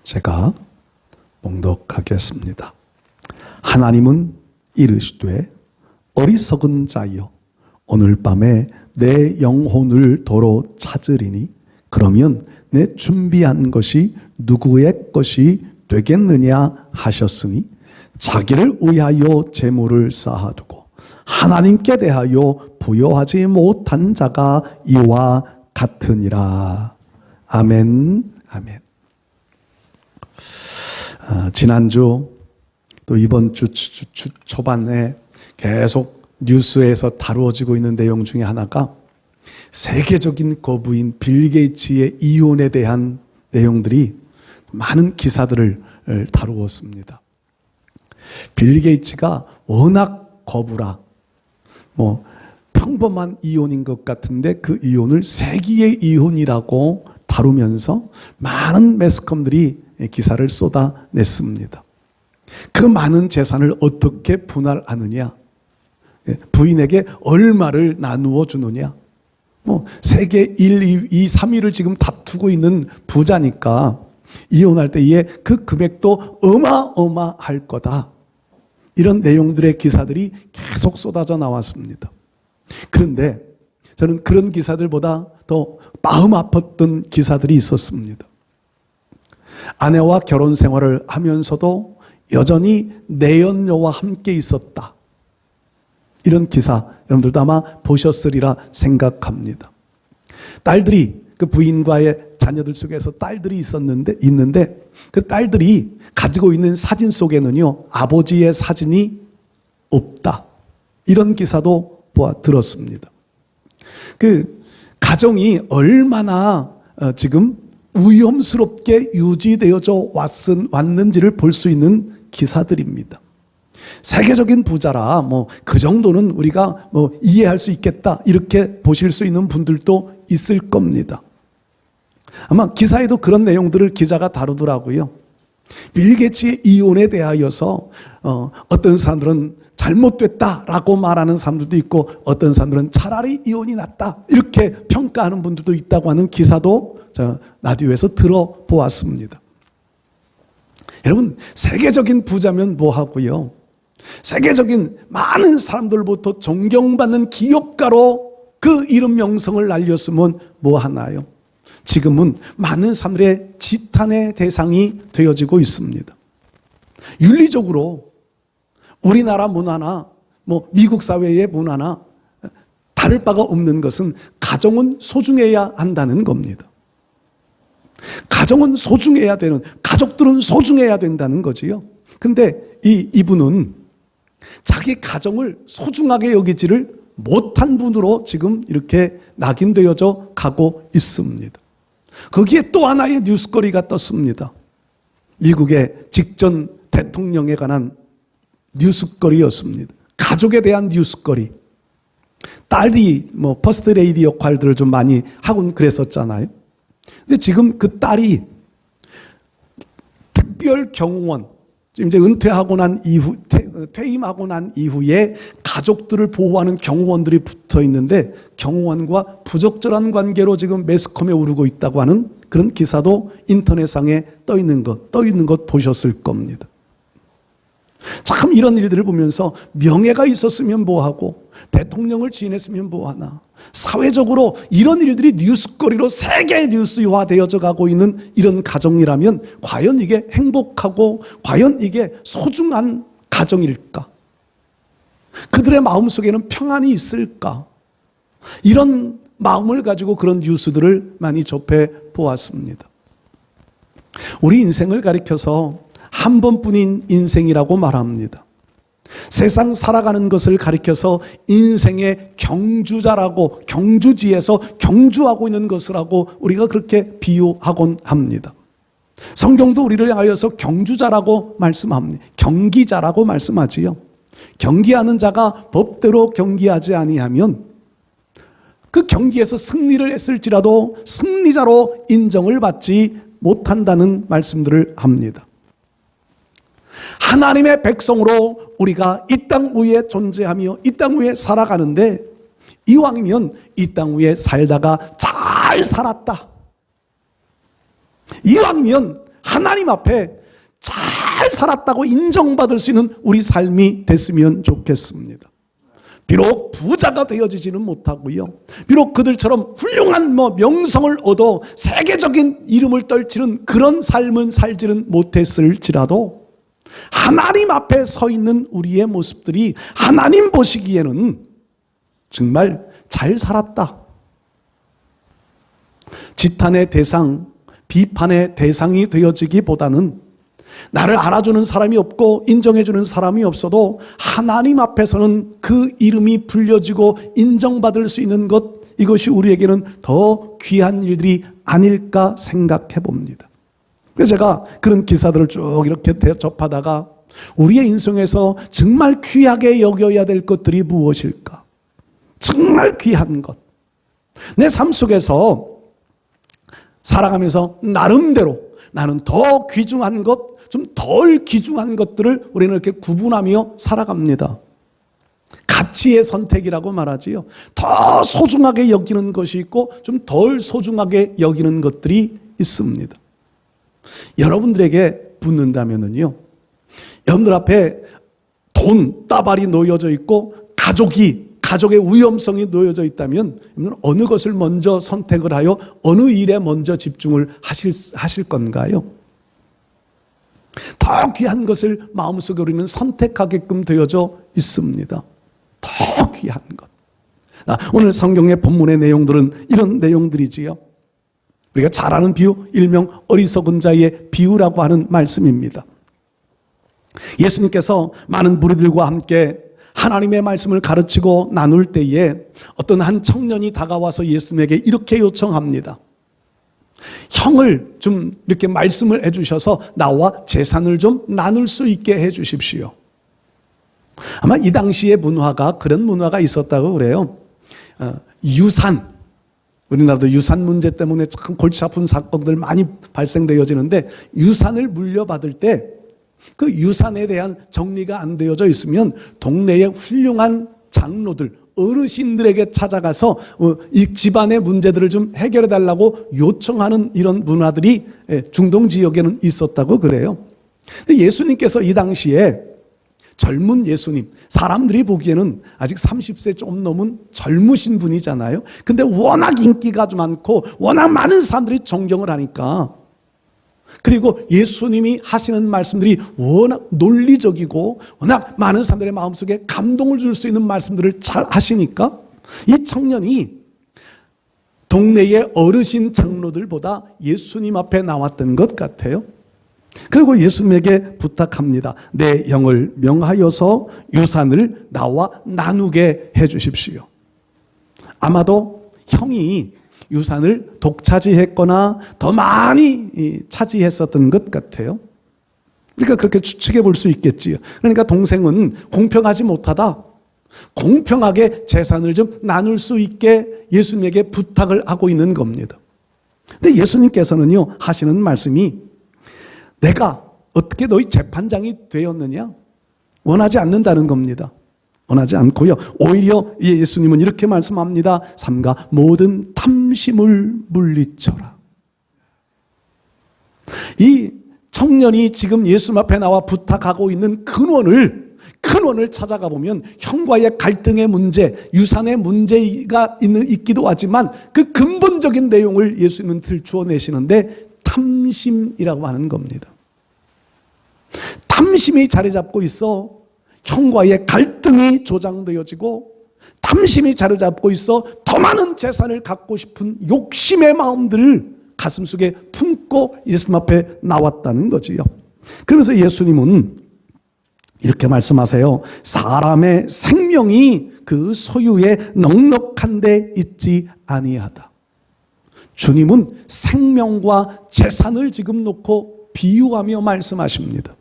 제가 봉독하겠습니다. 하나님은 이르시되 어리석은 자여 오늘 밤에 내 영혼을 도로 찾으리니 그러면 내 준비한 것이 누구의 것이 되겠느냐 하셨으니 자기를 위하여 재물을 쌓아두고 하나님께 대하여 부여하지 못한 자가 이와 같으니라. 아멘. 아멘. 지난주 또 이번 주 초반에 계속 뉴스에서 다루어지고 있는 내용 중에 하나가 세계적인 거부인 빌 게이츠의 이혼에 대한 내용들이 많은 기사들을 다루었습니다. 빌 게이츠가 워낙 거부라 평범한 이혼인 것 같은데 그 이혼을 세기의 이혼이라고 다루면서 많은 매스컴들이 기사를 쏟아냈습니다. 그 많은 재산을 어떻게 분할하느냐, 부인에게 얼마를 나누어 주느냐, 세계 1, 2, 3위를 지금 다투고 있는 부자니까 이혼할 때에 그 금액도 어마어마할 거다. 이런 내용들의 기사들이 계속 쏟아져 나왔습니다. 그런데 저는 그런 기사들보다 더 마음 아팠던 기사들이 있었습니다. 아내와 결혼 생활을 하면서도 여전히 내연녀와 함께 있었다. 이런 기사 여러분들도 아마 보셨으리라 생각합니다. 딸들이 그 부인과의 자녀들 속에서 딸들이 있는데 그 딸들이 가지고 있는 사진 속에는요 아버지의 사진이 없다. 이런 기사도 들었습니다. 그 가정이 얼마나 지금 위험스럽게 유지되어져 왔는지를 볼 수 있는 기사들입니다. 세계적인 부자라 그 정도는 우리가 이해할 수 있겠다 이렇게 보실 수 있는 분들도 있을 겁니다. 아마 기사에도 그런 내용들을 기자가 다루더라고요. 빌 게이츠의 이혼에 대하여서 어떤 사람들은 잘못됐다라고 말하는 사람들도 있고 어떤 사람들은 차라리 이혼이 낫다 이렇게 평가하는 분들도 있다고 하는 기사도 라디오에서 들어보았습니다. 여러분, 세계적인 부자면 뭐하고요? 세계적인 많은 사람들부터 존경받는 기업가로 그 이름 명성을 날렸으면 뭐하나요? 지금은 많은 사람들의 지탄의 대상이 되어지고 있습니다. 윤리적으로 우리나라 문화나 미국 사회의 문화나 다를 바가 없는 것은 가정은 소중해야 한다는 겁니다. 가정은 소중해야 되는, 가족들은 소중해야 된다는 거지요. 근데 이분은 자기 가정을 소중하게 여기지를 못한 분으로 지금 이렇게 낙인되어져 가고 있습니다. 거기에 또 하나의 뉴스거리가 떴습니다. 미국의 직전 대통령에 관한 뉴스거리였습니다. 가족에 대한 뉴스거리. 딸이 퍼스트 레이디 역할들을 좀 많이 하곤 그랬었잖아요. 근데 지금 그 딸이 특별 경호원, 이제 은퇴하고 난 이후, 퇴임하고 난 이후에 가족들을 보호하는 경호원들이 붙어 있는데 경호원과 부적절한 관계로 지금 매스컴에 오르고 있다고 하는 그런 기사도 인터넷상에 떠 있는 것 보셨을 겁니다. 참 이런 일들을 보면서 명예가 있었으면 뭐하고 대통령을 지냈으면 뭐하나, 사회적으로 이런 일들이 뉴스거리로 세계 뉴스화 되어져 가고 있는 이런 가정이라면 과연 이게 행복하고 과연 이게 소중한 가정일까? 그들의 마음속에는 평안이 있을까? 이런 마음을 가지고 그런 뉴스들을 많이 접해 보았습니다. 우리 인생을 가리켜서 한 번뿐인 인생이라고 말합니다. 세상 살아가는 것을 가리켜서 인생의 경주자라고, 경주지에서 경주하고 있는 것이라고 우리가 그렇게 비유하곤 합니다. 성경도 우리를 향하여서 경주자라고 말씀합니다. 경기자라고 말씀하지요. 경기하는 자가 법대로 경기하지 아니하면 그 경기에서 승리를 했을지라도 승리자로 인정을 받지 못한다는 말씀들을 합니다. 하나님의 백성으로 우리가 이 땅 위에 존재하며 이 땅 위에 살아가는데 이왕이면 이 땅 위에 살다가 잘 살았다. 이왕이면 하나님 앞에 잘 살았다고 인정받을 수 있는 우리 삶이 됐으면 좋겠습니다. 비록 부자가 되어지지는 못하고요, 비록 그들처럼 훌륭한 명성을 얻어 세계적인 이름을 떨치는 그런 삶은 살지는 못했을지라도 하나님 앞에 서 있는 우리의 모습들이 하나님 보시기에는 정말 잘 살았다, 지탄의 대상, 비판의 대상이 되어지기보다는 나를 알아주는 사람이 없고 인정해주는 사람이 없어도 하나님 앞에서는 그 이름이 불려지고 인정받을 수 있는 것, 이것이 우리에게는 더 귀한 일들이 아닐까 생각해 봅니다. 그래서 제가 그런 기사들을 쭉 이렇게 접하다가 우리의 인생에서 정말 귀하게 여겨야 될 것들이 무엇일까? 정말 귀한 것. 내 삶 속에서 살아가면서 나름대로 나는 더 귀중한 것, 좀 덜 귀중한 것들을 우리는 이렇게 구분하며 살아갑니다. 가치의 선택이라고 말하지요. 더 소중하게 여기는 것이 있고 좀 덜 소중하게 여기는 것들이 있습니다. 여러분들에게 묻는다면요, 여러분들 앞에 돈 따발이 놓여져 있고 가족의 위험성이 놓여져 있다면 어느 것을 먼저 선택을 하여 어느 일에 먼저 집중을 하실 건가요? 더 귀한 것을 마음속에 우리는 선택하게끔 되어져 있습니다. 더 귀한 것. 오늘 성경의 본문의 내용들은 이런 내용들이지요. 우리가 잘 아는 비유, 일명 어리석은 자의 비유라고 하는 말씀입니다. 예수님께서 많은 무리들과 함께 하나님의 말씀을 가르치고 나눌 때에 어떤 한 청년이 다가와서 예수님에게 이렇게 요청합니다. 형을 좀 이렇게 말씀을 해주셔서 나와 재산을 좀 나눌 수 있게 해주십시오. 아마 이 당시의 문화가 그런 문화가 있었다고 그래요. 유산, 우리나라도 유산 문제 때문에 참 골치 아픈 사건들 많이 발생되어지는데, 유산을 물려받을 때 그 유산에 대한 정리가 안 되어져 있으면 동네의 훌륭한 장로들, 어르신들에게 찾아가서 이 집안의 문제들을 좀 해결해 달라고 요청하는 이런 문화들이 중동 지역에는 있었다고 그래요. 예수님께서 이 당시에 젊은 예수님, 사람들이 보기에는 아직 30세 좀 넘은 젊으신 분이잖아요. 근데 워낙 인기가 좀 많고 워낙 많은 사람들이 존경을 하니까, 그리고 예수님이 하시는 말씀들이 워낙 논리적이고 워낙 많은 사람들의 마음속에 감동을 줄 수 있는 말씀들을 잘 하시니까 이 청년이 동네의 어르신 장로들보다 예수님 앞에 나왔던 것 같아요. 그리고 예수님에게 부탁합니다. 내 영을 명하여서 유산을 나와 나누게 해 주십시오. 아마도 형이 유산을 독차지했거나 더 많이 차지했었던 것 같아요. 그러니까 그렇게 추측해 볼 수 있겠지요. 그러니까 동생은 공평하지 못하다, 공평하게 재산을 좀 나눌 수 있게 예수님에게 부탁을 하고 있는 겁니다. 근데 예수님께서는요, 하시는 말씀이, 내가 어떻게 너희 재판장이 되었느냐? 원하지 않는다는 겁니다. 원하지 않고요, 오히려 예수님은 이렇게 말씀합니다. 삼가 모든 탐심을 물리쳐라. 이 청년이 지금 예수님 앞에 나와 부탁하고 있는 근원을 찾아가 보면 형과의 갈등의 문제, 유산의 문제가 있기도 하지만 그 근본적인 내용을 예수님은 들추어내시는데 탐심이라고 하는 겁니다. 탐심이 자리 잡고 있어 형과의 갈등이 조장되어지고, 탐심이 자리 잡고 있어 더 많은 재산을 갖고 싶은 욕심의 마음들을 가슴속에 품고 예수님 앞에 나왔다는 거지요. 그러면서 예수님은 이렇게 말씀하세요. 사람의 생명이 그 소유에 넉넉한 데 있지 아니하다. 주님은 생명과 재산을 지금 놓고 비유하며 말씀하십니다.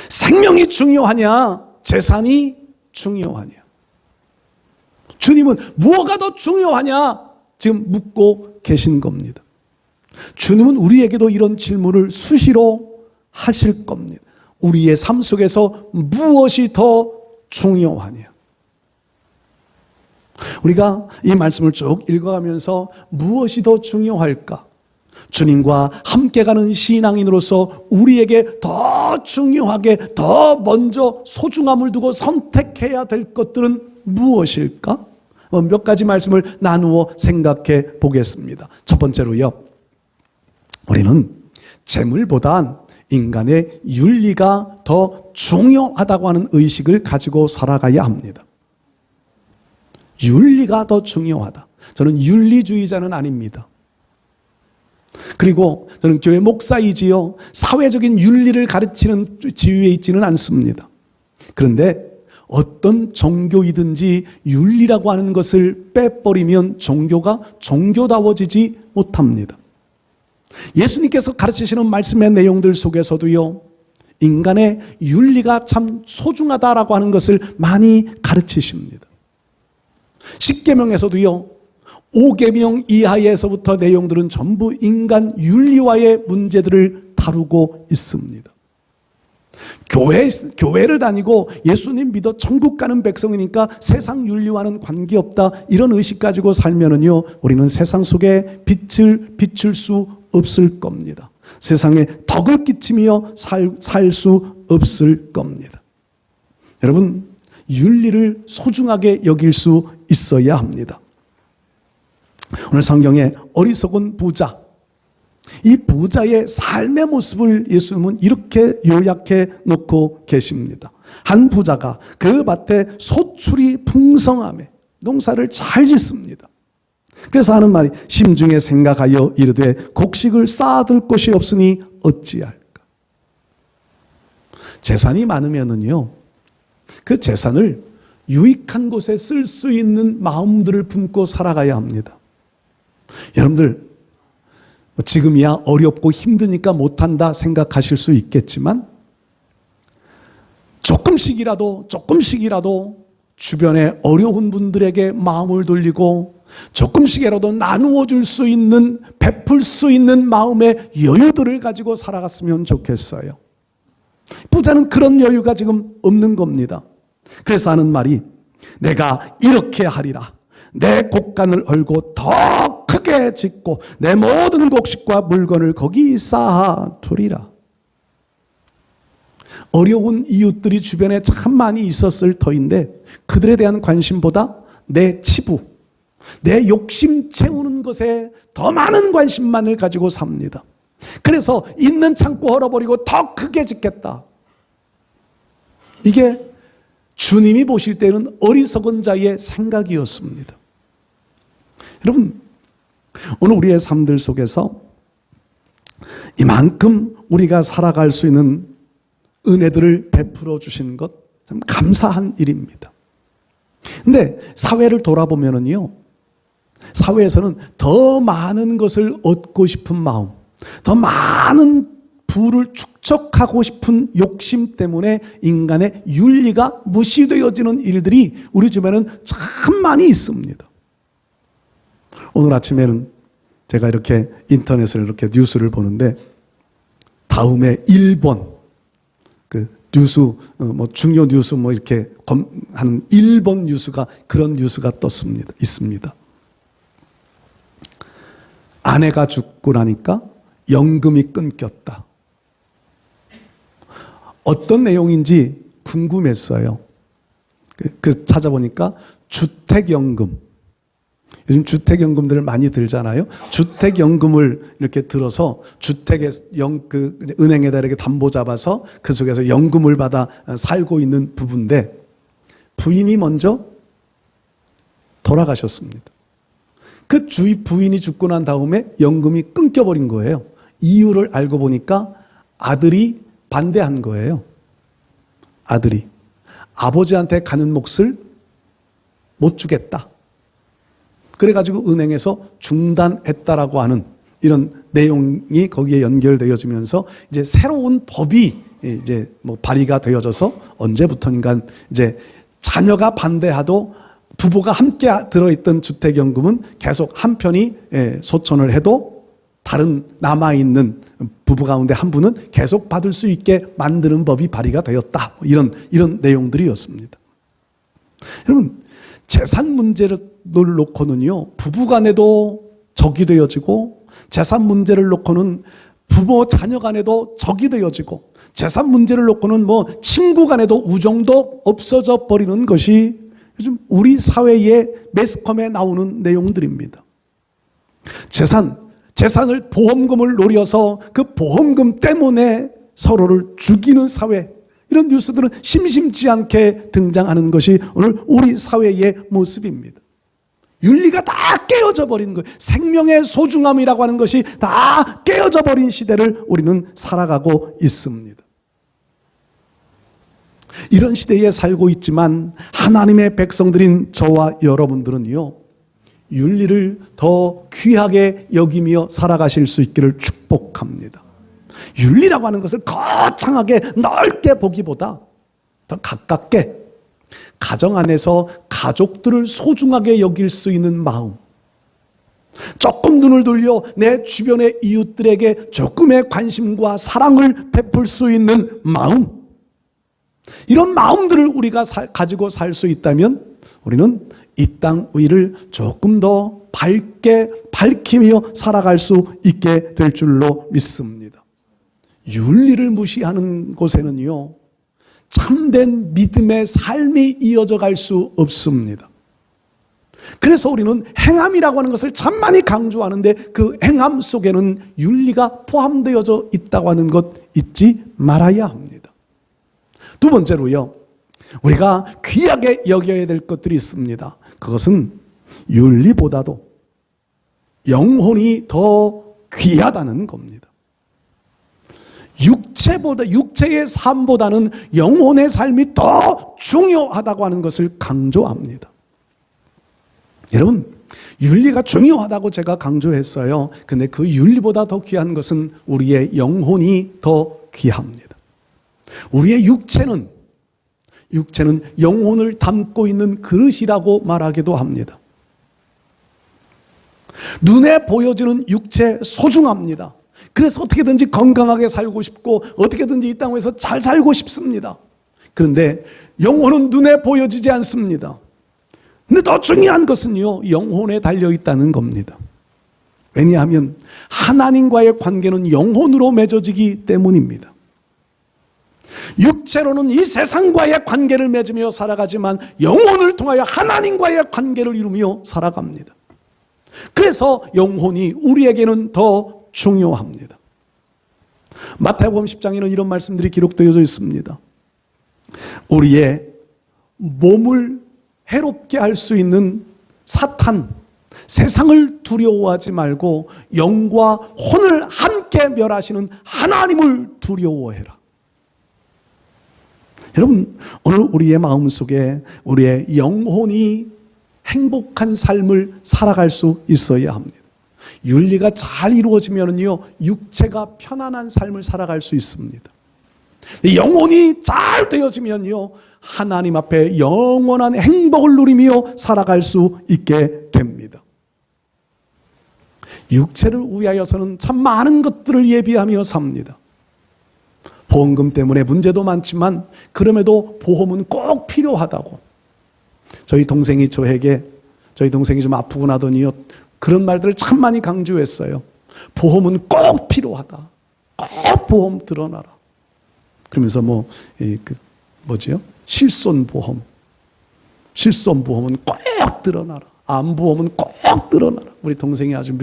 생명이 중요하냐, 재산이 중요하냐? 주님은 무엇가 더 중요하냐 지금 묻고 계신 겁니다. 주님은 우리에게도 이런 질문을 수시로 하실 겁니다. 우리의 삶 속에서 무엇이 더 중요하냐? 우리가 이 말씀을 쭉 읽어가면서 무엇이 더 중요할까? 주님과 함께 가는 신앙인으로서 우리에게 더 중요하게 더 먼저 소중함을 두고 선택해야 될 것들은 무엇일까? 몇 가지 말씀을 나누어 생각해 보겠습니다. 첫 번째로요, 우리는 재물보단 인간의 윤리가 더 중요하다고 하는 의식을 가지고 살아가야 합니다. 윤리가 더 중요하다. 저는 윤리주의자는 아닙니다. 그리고 저는 교회 목사이지요, 사회적인 윤리를 가르치는 지위에 있지는 않습니다. 그런데 어떤 종교이든지 윤리라고 하는 것을 빼버리면 종교가 종교다워지지 못합니다. 예수님께서 가르치시는 말씀의 내용들 속에서도요, 인간의 윤리가 참 소중하다라고 하는 것을 많이 가르치십니다. 십계명에서도요, 5계명 이하에서부터 내용들은 전부 인간 윤리와의 문제들을 다루고 있습니다. 교회를 다니고 예수님 믿어 천국 가는 백성이니까 세상 윤리와는 관계없다, 이런 의식 가지고 살면은요, 우리는 세상 속에 빛을 비출 수 없을 겁니다. 세상에 덕을 끼치며 살 수 없을 겁니다. 여러분, 윤리를 소중하게 여길 수 있어야 합니다. 오늘 성경에 어리석은 부자, 이 부자의 삶의 모습을 예수님은 이렇게 요약해 놓고 계십니다. 한 부자가 그 밭에 소출이 풍성하며 농사를 잘 짓습니다. 그래서 하는 말이, 심중에 생각하여 이르되 곡식을 쌓아둘 곳이 없으니 어찌할까. 재산이 많으면은요, 그 재산을 유익한 곳에 쓸 수 있는 마음들을 품고 살아가야 합니다. 여러분들, 지금이야 어렵고 힘드니까 못한다 생각하실 수 있겠지만, 조금씩이라도 주변에 어려운 분들에게 마음을 돌리고 조금씩이라도 나누어 줄 수 있는, 베풀 수 있는 마음의 여유들을 가지고 살아갔으면 좋겠어요. 부자는 그런 여유가 지금 없는 겁니다. 그래서 하는 말이, 내가 이렇게 하리라. 내 곡간을 얼고 더 크게 짓고 내 모든 곡식과 물건을 거기 쌓아두리라. 어려운 이웃들이 주변에 참 많이 있었을 터인데, 그들에 대한 관심보다 내 치부, 내 욕심 채우는 것에 더 많은 관심만을 가지고 삽니다. 그래서 있는 창고 헐어버리고 더 크게 짓겠다. 이게 주님이 보실 때는 어리석은 자의 생각이었습니다. 여러분, 오늘 우리의 삶들 속에서 이만큼 우리가 살아갈 수 있는 은혜들을 베풀어 주신 것 참 감사한 일입니다. 근데 사회를 돌아보면은요, 사회에서는 더 많은 것을 얻고 싶은 마음, 더 많은 부를 축적하고 싶은 욕심 때문에 인간의 윤리가 무시되어지는 일들이 우리 주변에는 참 많이 있습니다. 오늘 아침에는 제가 이렇게 인터넷을 이렇게 뉴스를 보는데, 다음에 일본 그 뉴스, 중요 뉴스 이렇게 하는 일본 뉴스가, 그런 뉴스가 떴습니다. 있습니다. 아내가 죽고 나니까 연금이 끊겼다. 어떤 내용인지 궁금했어요. 그 찾아보니까 주택연금, 요즘 주택연금들을 많이 들잖아요. 주택연금을 이렇게 들어서 주택에 은행에다 이렇게 담보 잡아서 그 속에서 연금을 받아 살고 있는 부부인데, 부인이 먼저 돌아가셨습니다. 그 부인이 죽고 난 다음에 연금이 끊겨버린 거예요. 이유를 알고 보니까 아들이 반대한 거예요. 아들이 아버지한테 가는 몫을 못 주겠다. 그래가지고 은행에서 중단했다라고 하는 이런 내용이 거기에 연결되어지면서, 이제 새로운 법이 이제 발의가 되어져서 언제부터인가 이제 자녀가 반대하도 부부가 함께 들어있던 주택연금은 계속 한 편이 소천을 해도 다른 남아있는 부부 가운데 한 분은 계속 받을 수 있게 만드는 법이 발의가 되었다. 이런 내용들이었습니다. 여러분, 재산 문제를 놓고는요, 부부 간에도 적이 되어지고 재산 문제를 놓고는 부모 자녀 간에도 적이 되어지고, 재산 문제를 놓고는 친구 간에도 우정도 없어져 버리는 것이 요즘 우리 사회의 매스컴에 나오는 내용들입니다. 재산을 보험금을 노려서 그 보험금 때문에 서로를 죽이는 사회, 이런 뉴스들은 심심치 않게 등장하는 것이 오늘 우리 사회의 모습입니다. 윤리가 다 깨어져 버린 거예요. 생명의 소중함이라고 하는 것이 다 깨어져 버린 시대를 우리는 살아가고 있습니다. 이런 시대에 살고 있지만 하나님의 백성들인 저와 여러분들은요, 윤리를 더 귀하게 여기며 살아가실 수 있기를 축복합니다. 윤리라고 하는 것을 거창하게 넓게 보기보다 더 가깝게 가정 안에서 가족들을 소중하게 여길 수 있는 마음, 조금 눈을 돌려 내 주변의 이웃들에게 조금의 관심과 사랑을 베풀 수 있는 마음, 이런 마음들을 우리가 가지고 살 수 있다면 우리는 이 땅 위를 조금 더 밝게 밝히며 살아갈 수 있게 될 줄로 믿습니다. 윤리를 무시하는 곳에는요, 참된 믿음의 삶이 이어져 갈 수 없습니다. 그래서 우리는 행함이라고 하는 것을 참 많이 강조하는데, 그 행함 속에는 윤리가 포함되어져 있다고 하는 것 잊지 말아야 합니다. 두 번째로요, 우리가 귀하게 여겨야 될 것들이 있습니다. 그것은 윤리보다도 영혼이 더 귀하다는 겁니다. 육체의 삶보다는 영혼의 삶이 더 중요하다고 하는 것을 강조합니다. 여러분, 윤리가 중요하다고 제가 강조했어요. 근데 그 윤리보다 더 귀한 것은 우리의 영혼이 더 귀합니다. 우리의 육체는 영혼을 담고 있는 그릇이라고 말하기도 합니다. 눈에 보여지는 육체 소중합니다. 그래서 어떻게든지 건강하게 살고 싶고 어떻게든지 이 땅에서 잘 살고 싶습니다. 그런데 영혼은 눈에 보여지지 않습니다. 근데 더 중요한 것은요, 영혼에 달려있다는 겁니다. 왜냐하면 하나님과의 관계는 영혼으로 맺어지기 때문입니다. 육체로는 이 세상과의 관계를 맺으며 살아가지만 영혼을 통하여 하나님과의 관계를 이루며 살아갑니다. 그래서 영혼이 우리에게는 더 중요합니다. 마태복음 10장에는 이런 말씀들이 기록되어져 있습니다. 우리의 몸을 해롭게 할 수 있는 사탄, 세상을 두려워하지 말고 영과 혼을 함께 멸하시는 하나님을 두려워해라. 여러분, 오늘 우리의 마음속에 우리의 영혼이 행복한 삶을 살아갈 수 있어야 합니다. 윤리가 잘 이루어지면요, 육체가 편안한 삶을 살아갈 수 있습니다. 영혼이 잘 되어지면요, 하나님 앞에 영원한 행복을 누리며 살아갈 수 있게 됩니다. 육체를 위하여서는 참 많은 것들을 예비하며 sab니다. 보험금 때문에 문제도 많지만 그럼에도 보험은 꼭 필요하다고. 저희 동생이 좀 아프고 나더니요, 그런 말들을 참 많이 강조했어요. 보험은 꼭 필요하다. 꼭 보험 들어놔라. 그러면서 실손보험은 꼭 들어놔라. 암보험은 꼭 들어놔라. 우리 동생이 아주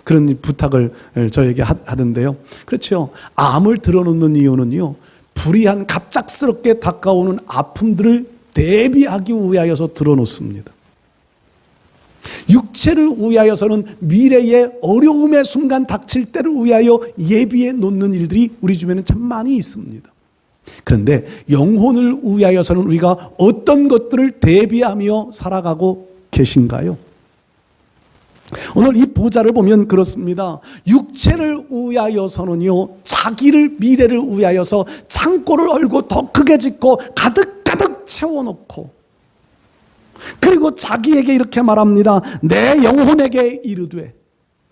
그런 부탁을 저에게 하던데요. 그렇죠. 암을 들어놓는 이유는요, 불의한 갑작스럽게 다가오는 아픔들을 대비하기 위하여서 들어놓습니다. 육체를 위하여서는 미래의 어려움의 순간 닥칠 때를 위하여 예비해 놓는 일들이 우리 주변에 참 많이 있습니다. 그런데 영혼을 위하여서는 우리가 어떤 것들을 대비하며 살아가고 계신가요? 오늘 이 부자를 보면 그렇습니다. 육체를 위하여서는요, 자기를 미래를 위하여서 창고를 열고 더 크게 짓고 가득가득 채워놓고, 그리고 자기에게 이렇게 말합니다. 내 영혼에게 이르되,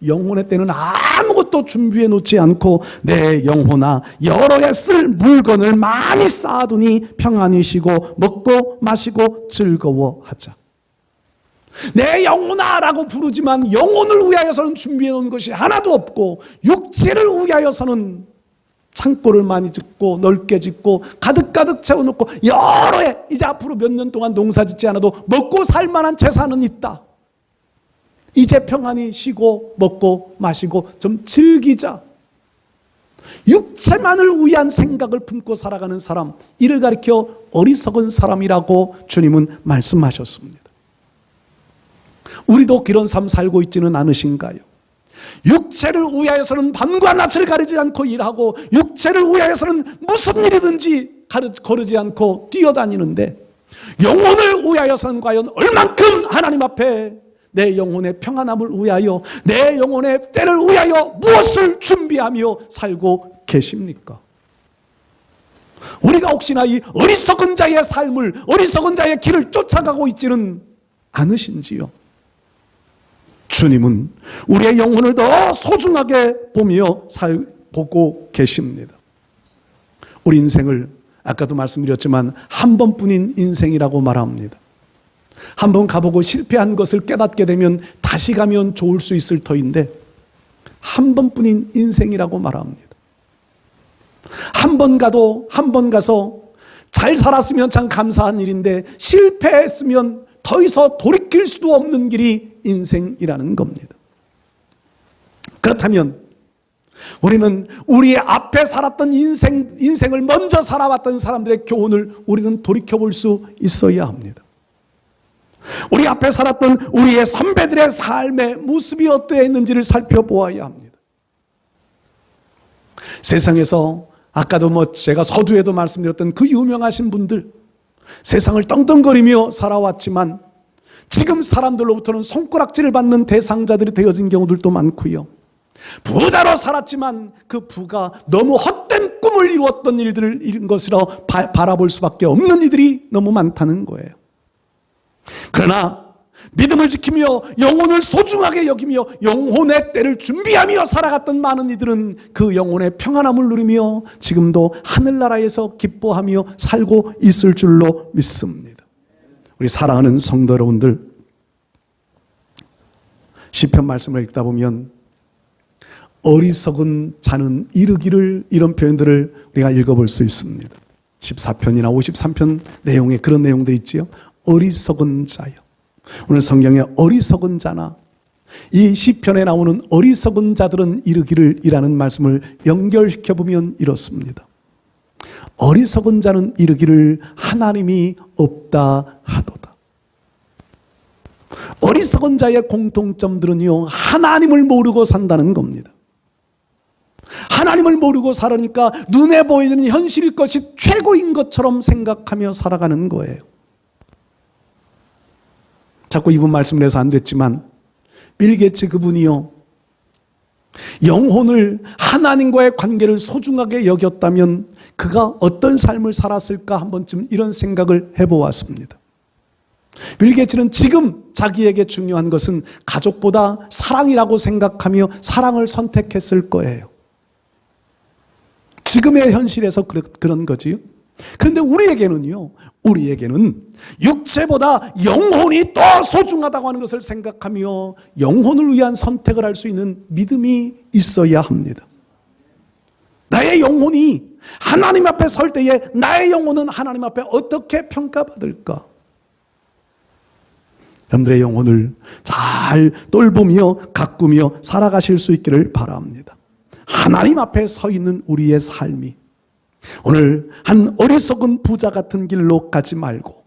영혼의 때는 아무것도 준비해 놓지 않고 내 영혼아, 여러 해 쓸 물건을 많이 쌓아두니 평안히 쉬고 먹고 마시고 즐거워하자. 내 영혼아 라고 부르지만 영혼을 위하여서는 준비해 놓은 것이 하나도 없고 육체를 위하여서는 창고를 많이 짓고 넓게 짓고 가득가득 채워놓고 여러 해 이제 앞으로 몇 년 동안 농사 짓지 않아도 먹고 살 만한 재산은 있다. 이제 평안히 쉬고 먹고 마시고 좀 즐기자. 육체만을 위한 생각을 품고 살아가는 사람, 이를 가리켜 어리석은 사람이라고 주님은 말씀하셨습니다. 우리도 그런 삶 살고 있지는 않으신가요? 육체를 위하여서는 밤과 낮을 가리지 않고 일하고 육체를 위하여서는 무슨 일이든지 거르지 않고 뛰어다니는데 영혼을 위하여서는 과연 얼만큼 하나님 앞에 내 영혼의 평안함을 위하여 내 영혼의 때를 위하여 무엇을 준비하며 살고 계십니까? 우리가 혹시나 이 어리석은 자의 삶을, 어리석은 자의 길을 쫓아가고 있지는 않으신지요? 주님은 우리의 영혼을 더 소중하게 보고 계십니다. 우리 인생을 아까도 말씀드렸지만 한 번뿐인 인생이라고 말합니다. 한 번 가보고 실패한 것을 깨닫게 되면 다시 가면 좋을 수 있을 터인데 한 번뿐인 인생이라고 말합니다. 한 번 가서 잘 살았으면 참 감사한 일인데 실패했으면 더 이상 돌이킬 수도 없는 길이 인생이라는 겁니다. 그렇다면 우리는 우리의 앞에 살았던 인생을 먼저 살아왔던 사람들의 교훈을 우리는 돌이켜볼 수 있어야 합니다. 우리 앞에 살았던 우리의 선배들의 삶의 모습이 어떠했는지를 살펴보아야 합니다. 세상에서 아까도 제가 서두에도 말씀드렸던 그 유명하신 분들, 세상을 떵떵거리며 살아왔지만 지금 사람들로부터는 손가락질을 받는 대상자들이 되어진 경우들도 많고요. 부자로 살았지만 그 부가 너무 헛된 꿈을 이루었던 일들을 이룬 것으로 바라볼 수밖에 없는 이들이 너무 많다는 거예요. 그러나 믿음을 지키며 영혼을 소중하게 여기며 영혼의 때를 준비하며 살아갔던 많은 이들은 그 영혼의 평안함을 누리며 지금도 하늘나라에서 기뻐하며 살고 있을 줄로 믿습니다. 우리 사랑하는 성도 여러분들, 시편 말씀을 읽다 보면 어리석은 자는 이르기를, 이런 표현들을 우리가 읽어볼 수 있습니다. 14편이나 53편 내용에 그런 내용들이 있지요. 어리석은 자요. 오늘 성경에 어리석은 자나 이 시편에 나오는 어리석은 자들은 이르기를 이라는 말씀을 연결시켜 보면 이렇습니다. 어리석은 자는 이르기를 하나님이 없다 하도다. 어리석은 자의 공통점들은요, 하나님을 모르고 산다는 겁니다. 하나님을 모르고 살으니까 눈에 보이는 현실일 것이 최고인 것처럼 생각하며 살아가는 거예요. 자꾸 이분 말씀을 해서 안 됐지만 빌 게이츠 그분이요, 영혼을, 하나님과의 관계를 소중하게 여겼다면 그가 어떤 삶을 살았을까 한 번쯤 이런 생각을 해보았습니다. 빌 게이츠는 지금 자기에게 중요한 것은 가족보다 사랑이라고 생각하며 사랑을 선택했을 거예요. 지금의 현실에서 그런 거지요. 그런데 우리에게는 육체보다 영혼이 더 소중하다고 하는 것을 생각하며 영혼을 위한 선택을 할 수 있는 믿음이 있어야 합니다. 나의 영혼이 하나님 앞에 설 때에 나의 영혼은 하나님 앞에 어떻게 평가받을까? 여러분들의 영혼을 잘 돌보며 가꾸며 살아가실 수 있기를 바랍니다. 하나님 앞에 서 있는 우리의 삶이 오늘 한 어리석은 부자 같은 길로 가지 말고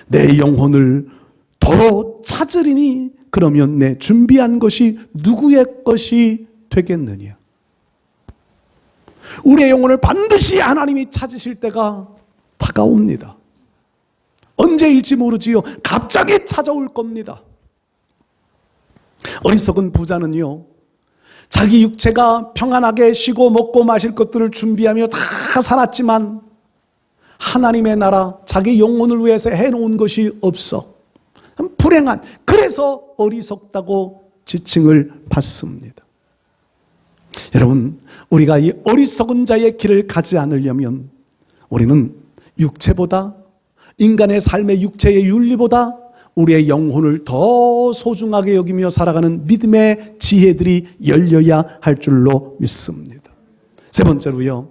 내 영혼을 도로 찾으리니 그러면 내 준비한 것이 누구의 것이 되겠느냐? 우리의 영혼을 반드시 하나님이 찾으실 때가 다가옵니다. 언제일지 모르지요. 갑자기 찾아올 겁니다. 어리석은 부자는요, 자기 육체가 평안하게 쉬고 먹고 마실 것들을 준비하며 다 살았지만 하나님의 나라, 자기 영혼을 위해서 해놓은 것이 없어. 불행한, 그래서 어리석다고 지칭을 받습니다. 여러분, 우리가 이 어리석은 자의 길을 가지 않으려면 우리는 육체보다, 인간의 삶의 육체의 윤리보다 우리의 영혼을 더 소중하게 여기며 살아가는 믿음의 지혜들이 열려야 할 줄로 믿습니다. 세 번째로요,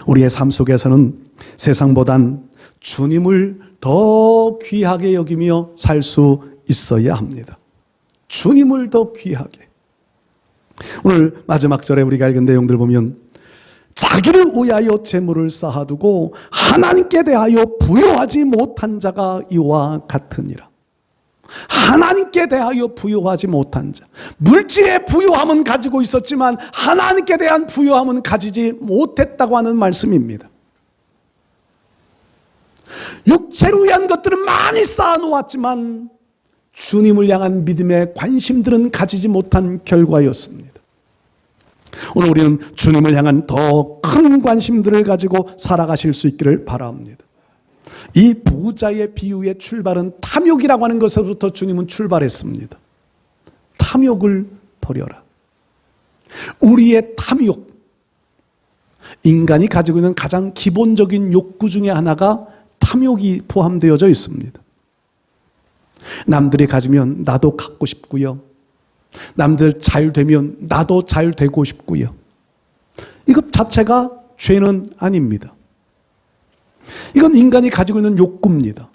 우리의 삶 속에서는 세상보단 주님을 더 귀하게 여기며 살 수 있어야 합니다. 주님을 더 귀하게. 오늘 마지막 절에 우리가 읽은 내용들 보면 자기를 위하여 재물을 쌓아두고 하나님께 대하여 부요하지 못한 자가 이와 같으니라. 하나님께 대하여 부요하지 못한 자. 물질의 부요함은 가지고 있었지만 하나님께 대한 부요함은 가지지 못했다고 하는 말씀입니다. 육체를 위한 것들은 많이 쌓아놓았지만 주님을 향한 믿음의 관심들은 가지지 못한 결과였습니다. 오늘 우리는 주님을 향한 더 큰 관심들을 가지고 살아가실 수 있기를 바랍니다. 이 부자의 비유의 출발은 탐욕이라고 하는 것에서부터 주님은 출발했습니다. 탐욕을 버려라. 우리의 탐욕, 인간이 가지고 있는 가장 기본적인 욕구 중에 하나가 탐욕이 포함되어져 있습니다. 남들이 가지면 나도 갖고 싶고요. 남들 잘 되면 나도 잘 되고 싶고요. 이것 자체가 죄는 아닙니다. 이건 인간이 가지고 있는 욕구입니다.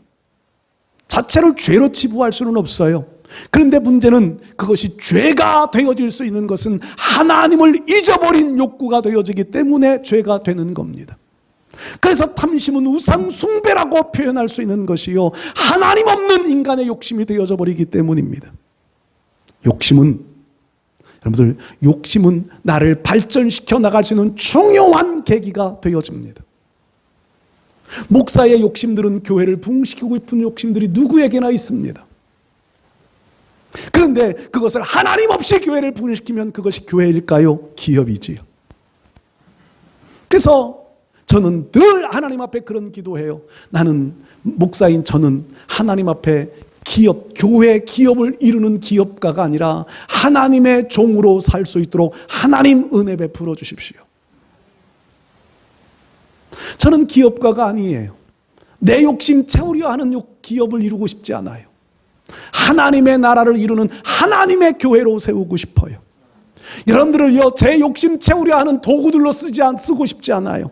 자체를 죄로 치부할 수는 없어요. 그런데 문제는 그것이 죄가 되어질 수 있는 것은 하나님을 잊어버린 욕구가 되어지기 때문에 죄가 되는 겁니다. 그래서 탐심은 우상 숭배라고 표현할 수 있는 것이요, 하나님 없는 인간의 욕심이 되어져 버리기 때문입니다. 여러분들, 욕심은 나를 발전시켜 나갈 수 있는 중요한 계기가 되어집니다. 목사의 욕심들은 교회를 부흥시키고 싶은 욕심들이 누구에게나 있습니다. 그런데 그것을 하나님 없이 교회를 부흥시키면 그것이 교회일까요? 기업이지요. 그래서 저는 늘 하나님 앞에 그런 기도해요. 나는 목사인 저는 하나님 앞에 교회 기업을 이루는 기업가가 아니라 하나님의 종으로 살 수 있도록 하나님 은혜 베풀어 주십시오. 저는 기업가가 아니에요. 내 욕심 채우려 하는 기업을 이루고 싶지 않아요. 하나님의 나라를 이루는 하나님의 교회로 세우고 싶어요. 여러분들을요, 제 욕심 채우려 하는 도구들로 쓰고 싶지 않아요.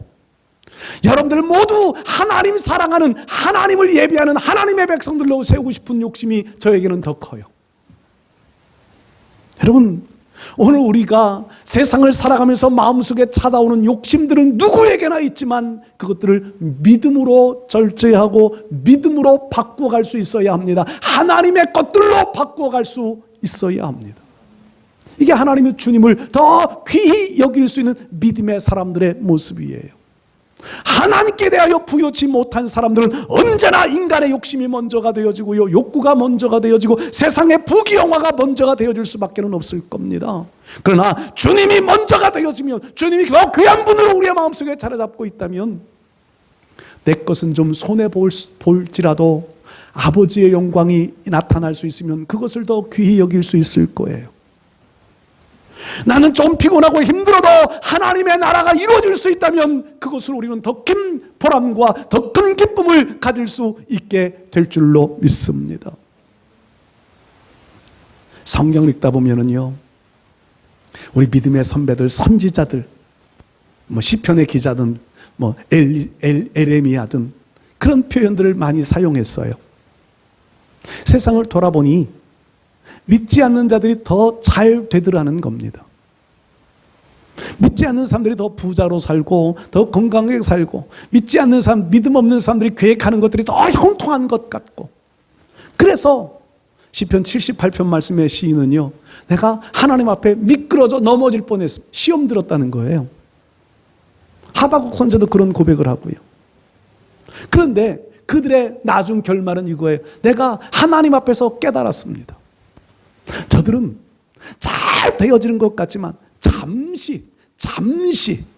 여러분들 모두 하나님 사랑하는, 하나님을 예배하는 하나님의 백성들로 세우고 싶은 욕심이 저에게는 더 커요. 여러분, 오늘 우리가 세상을 살아가면서 마음속에 찾아오는 욕심들은 누구에게나 있지만 그것들을 믿음으로 절제하고 믿음으로 바꾸어갈 수 있어야 합니다. 하나님의 것들로 바꾸어갈 수 있어야 합니다. 이게 하나님의 주님을 더 귀히 여길 수 있는 믿음의 사람들의 모습이에요. 하나님께 대하여 부요치 못한 사람들은 언제나 인간의 욕심이 먼저가 되어지고요, 욕구가 먼저가 되어지고 세상의 부귀영화가 먼저가 되어질 수밖에 없을 겁니다. 그러나 주님이 먼저가 되어지면, 주님이 더 귀한 분으로 우리의 마음속에 자리잡고 있다면 내 것은 좀 손해볼지라도 아버지의 영광이 나타날 수 있으면 그것을 더 귀히 여길 수 있을 거예요. 나는 좀 피곤하고 힘들어도 하나님의 나라가 이루어질 수 있다면 그것을 우리는 더 큰 보람과 더 큰 기쁨을 가질 수 있게 될 줄로 믿습니다. 성경을 읽다 보면은요, 우리 믿음의 선배들, 선지자들, 시편의 기자든 에레미야든 그런 표현들을 많이 사용했어요. 세상을 돌아보니 믿지 않는 자들이 더 잘 되더라는 겁니다. 믿지 않는 사람들이 더 부자로 살고 더 건강하게 살고, 믿지 않는 사람, 믿음 없는 사람들이 계획하는 것들이 더 형통한 것 같고, 그래서 시편 78편 말씀의 시인은요, 내가 하나님 앞에 미끄러져 넘어질 뻔했습니다. 시험 들었다는 거예요. 하박국 선지자도 그런 고백을 하고요. 그런데 그들의 나중 결말은 이거예요. 내가 하나님 앞에서 깨달았습니다. 저들은 잘 되어지는 것 같지만 잠시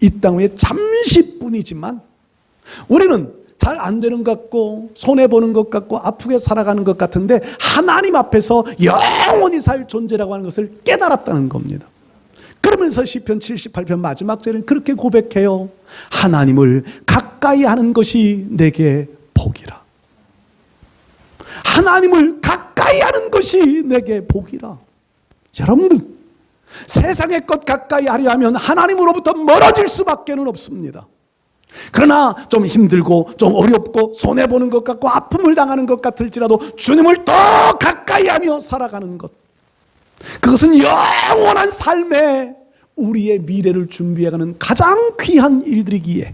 이 땅 위에 잠시뿐이지만 우리는 잘 안 되는 것 같고 손해보는 것 같고 아프게 살아가는 것 같은데 하나님 앞에서 영원히 살 존재라고 하는 것을 깨달았다는 겁니다. 그러면서 시편 78편 마지막 절에는 그렇게 고백해요. 하나님을 가까이 하는 것이 내게 복이라. 하나님을 가까이 하는 것이 내게 복이라. 여러분들, 세상의 것 가까이 하려 하면 하나님으로부터 멀어질 수밖에는 없습니다. 그러나 좀 힘들고 좀 어렵고 손해보는 것 같고 아픔을 당하는 것 같을지라도 주님을 더 가까이 하며 살아가는 것, 그것은 영원한 삶에 우리의 미래를 준비해가는 가장 귀한 일들이기에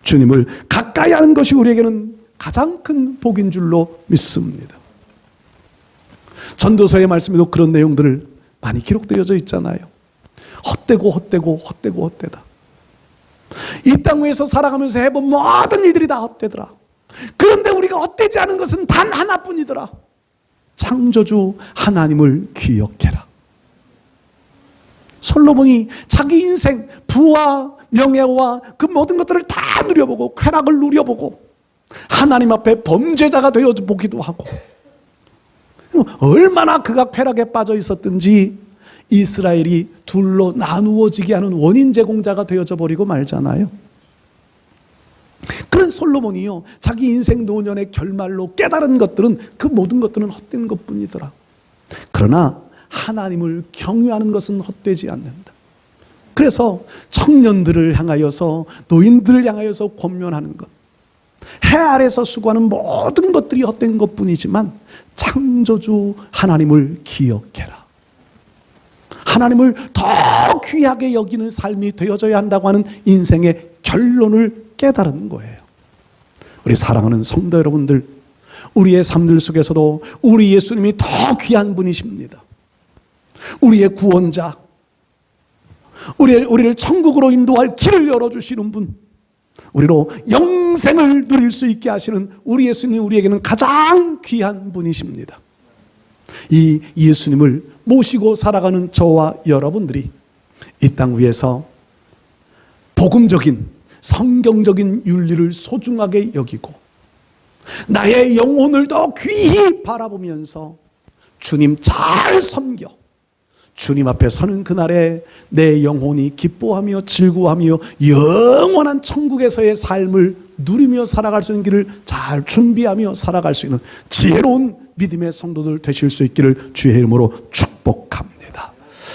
주님을 가까이 하는 것이 우리에게는 가장 큰 복인 줄로 믿습니다. 전도서의 말씀에도 그런 내용들을 많이 기록되어져 있잖아요. 헛되고 헛되고 헛되고 헛되다. 이 땅 위에서 살아가면서 해본 모든 일들이 다 헛되더라. 그런데 우리가 헛되지 않은 것은 단 하나뿐이더라. 창조주 하나님을 기억해라. 솔로몬이 자기 인생 부와 명예와 그 모든 것들을 다 누려보고 쾌락을 누려보고 하나님 앞에 범죄자가 되어 보기도 하고, 얼마나 그가 쾌락에 빠져 있었든지 이스라엘이 둘로 나누어지게 하는 원인 제공자가 되어져 버리고 말잖아요. 그런 솔로몬이요, 자기 인생 노년의 결말로 깨달은 것들은 그 모든 것들은 헛된 것뿐이더라. 그러나 하나님을 경외하는 것은 헛되지 않는다. 그래서 청년들을 향하여서, 노인들을 향하여서 권면하는 것, 해 아래서 수고하는 모든 것들이 헛된 것뿐이지만 창조주 하나님을 기억해라. 하나님을 더 귀하게 여기는 삶이 되어져야 한다고 하는 인생의 결론을 깨달은 거예요. 우리 사랑하는 성도 여러분들, 우리의 삶들 속에서도 우리 예수님이 더 귀한 분이십니다. 우리의 구원자, 우리를 천국으로 인도할 길을 열어주시는 분, 우리로 영생을 누릴 수 있게 하시는 우리 예수님, 우리에게는 가장 귀한 분이십니다. 이 예수님을 모시고 살아가는 저와 여러분들이 이 땅 위에서 복음적인 성경적인 윤리를 소중하게 여기고 나의 영혼을 더 귀히 바라보면서 주님 잘 섬겨 주님 앞에 서는 그날에 내 영혼이 기뻐하며 즐거워하며 영원한 천국에서의 삶을 누리며 살아갈 수 있는 길을 잘 준비하며 살아갈 수 있는 지혜로운 믿음의 성도들 되실 수 있기를 주의 이름으로 축복합니다.